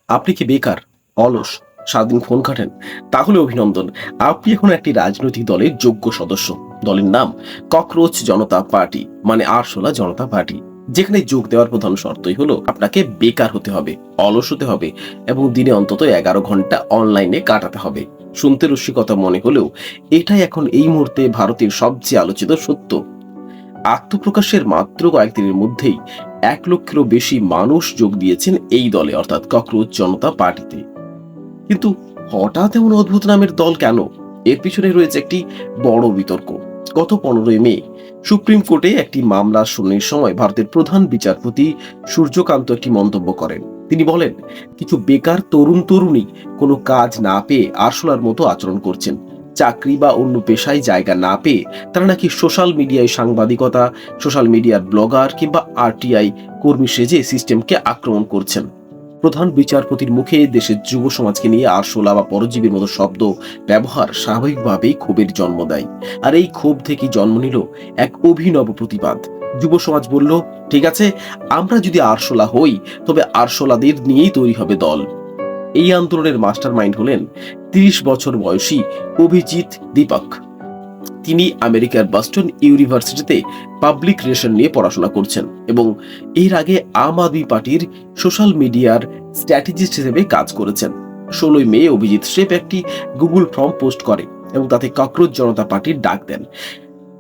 আপনি কি বেকার, অলস, সারাদিন ফোন ঘাঁটেন? তাহলে অভিনন্দন। আপনি এখন একটি রাজনৈতিক দলের যোগ্য সদস্য। দলের নাম ককরোচ জনতা পার্টি, মানে আরশোলা জনতা পার্টি। যেখানে যোগ দেওয়ার প্রধান শর্তই হলো আপনাকে বেকার হতে হবে, অলস হতে হবে এবং দিনে অন্তত 11 ঘন্টা অনলাইনে কাটাতে হবে। শুনতে রসিকতা মনে হলেও এটাই এখন এই মুহূর্তে ভারতের সবচেয়ে আলোচিত সত্য। আত্মপ্রকাশের মাত্র কয়েকদিনের মধ্যেই 1 লক্ষেরও বেশি মানুষ যোগ দিয়েছেন এই দলে, অর্থাৎ ককরোচ জনতা পার্টিতে। কিন্তু হঠাৎ এমন অদ্ভুত নামের দল কেন? এর পিছনে রয়েছে একটি বড় বিতর্ক। গত 15ই মে সুপ্রিম কোর্টে একটি মামলার শুনানির সময় ভারতের প্রধান বিচারপতি সূর্যকান্ত একটি মন্তব্য করেন। তিনি বলেন, কিছু বেকার তরুণ তরুণী কোনো কাজ না পেয়ে আরশোলার মতো আচরণ করছেন। চাকরি বা অন্য পেশায় জায়গা না পেয়ে তারা নাকি সোশ্যাল মিডিয়ায় সাংবাদিকতা, সোশ্যাল মিডিয়ার ব্লগার কিংবা আরটিআই কর্মী সেজে সিস্টেমকে আক্রমণ করছেন। প্রধান বিচারপতির মুখে দেশের যুব সমাজকে নিয়ে আরশোলা বা পরজীবীর মতো শব্দ ব্যবহার স্বাভাবিকভাবেই ক্ষোভের জন্ম দেয়। আর এই ক্ষোভ থেকে জন্ম নিল এক অভিনব প্রতিবাদ। যুব সমাজ বলল, ঠিক আছে, আমরা যদি আরশোলা হই তবে আরশোলাদের নিয়েই তৈরি হবে দল। এই আন্দোলনের মাস্টার মাইন্ড হলেন 30 বছর বয়সী অভিজিৎ দীপক। তিনি আমেরিকার বস্টন ইউনিভার্সিটিতে পাবলিক রিলেশন নিয়ে পড়াশোনা করছেন এবং এর আগে আম আদমি পার্টির সোশ্যাল মিডিয়ার স্ট্র্যাটেজিস্ট হিসেবে কাজ করেছেন। 16ই মে অভিজিৎ শেপ একটি গুগল ফর্ম পোস্ট করে এবং তাতে ককরোচ জনতা পার্টির ডাক দেন।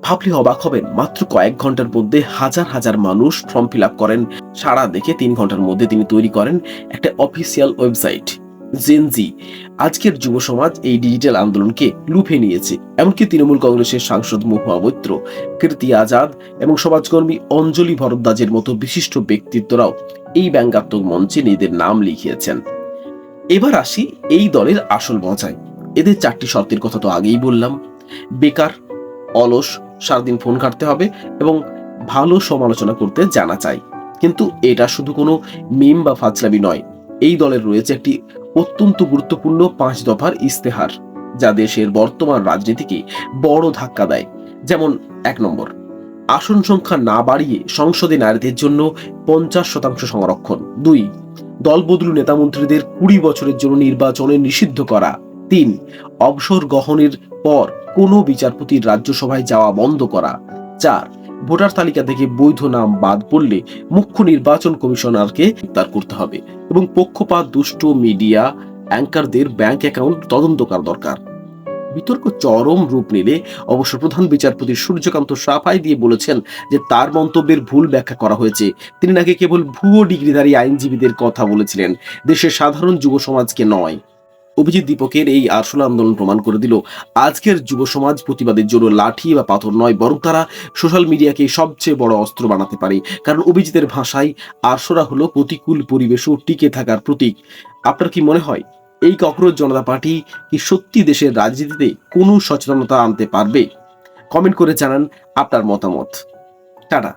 ভাবলে অবাক হবেন, মাত্র কয়েক ঘন্টার মধ্যে হাজার হাজার মানুষ ফর্ম ফিল আপ করেন। সারা দেখে 3 ঘন্টার মধ্যে তিনি তৈরি করেন একটা অফিসিয়াল ওয়েবসাইট জেনজি। আজকের যুব সমাজ এই ডিজিটাল আন্দোলনকে লুফে নিয়েছে। এমনকি তৃণমূল কংগ্রেসের সাংসদ মহুয়া মৈত্র, কীর্তি আজাদ এবং সমাজকর্মী অঞ্জলি ভরদ্বাজের মতো বিশিষ্ট ব্যক্তিত্বরাও এই ব্যঙ্গাত্মক মঞ্চে নিজেদের নাম লিখিয়েছেন। এবার আসি এই দলের আসল মজায়। এদের 4টি শর্তের কথা তো আগেই বললাম। বেকার, অলস, সারাদিন ফোন ঘাঁটতে হবে এবং ভালো সমালোচনা করতে জানা চাই। কিন্তু এটা শুধু কোনো মিম বা ফাজলামি নয়। এই দলের রয়েছে একটি অত্যন্ত গুরুত্বপূর্ণ 5 দফার ইস্তেহার, যা দেশের বর্তমান রাজনীতিকে বড় ধাক্কা দেয়। যেমন 1 নম্বর, আসন সংখ্যা না বাড়িয়ে সংসদে নারীদের জন্য 50% সংরক্ষণ। 2, দল বদলু নেতামন্ত্রীদের 20 বছরের জন্য নির্বাচনে নিষিদ্ধ করা। 3, অবসর গ্রহণের পর কোনো বিচারপতির রাজ্যসভায় যাওয়া বন্ধ করা। 4, ভোটার তালিকা থেকে বৈধ নাম বাদ পড়লে মুখ্য নির্বাচন কমিশনারকে গ্রেফতার করতে হবে এবং পক্ষপাত দুষ্ট মিডিয়া অ্যাঙ্কারদের ব্যাংক অ্যাকাউন্ট তদন্ত করা দরকার। বিতর্ক চরম রূপ নিলে অবশ্য প্রধান বিচারপতি সূর্যকান্ত সাফাই দিয়ে বলেছেন যে তার মন্তব্যের ভুল ব্যাখ্যা করা হয়েছে। তিনি নাকি কেবল ভুয়ো ডিগ্রিধারী আইনজীবীদের কথা বলেছিলেন, দেশের সাধারণ যুব সমাজকে নয়। অভিজিৎ দীপকের এই আরশোলা আন্দোলন প্রমাণ করে দিল, আজকের যুব সমাজ প্রতিবাদের জন্য লাঠি বা পাথর নয়, বরং তারা সোশ্যাল মিডিয়াকে সবচেয়ে বড় অস্ত্র বানাতে পারে। কারণ অভিজিতের ভাষায় আরশোলা হলো প্রতিকূল পরিবেশও টিকে থাকার প্রতীক। আপনার কি মনে হয় এই ককরোচ জনতা পার্টি কি সত্যি দেশের রাজনীতিতে কোনো সচেতনতা আনতে পারবে? কমেন্ট করে জানান আপনার মতামত। টাটা।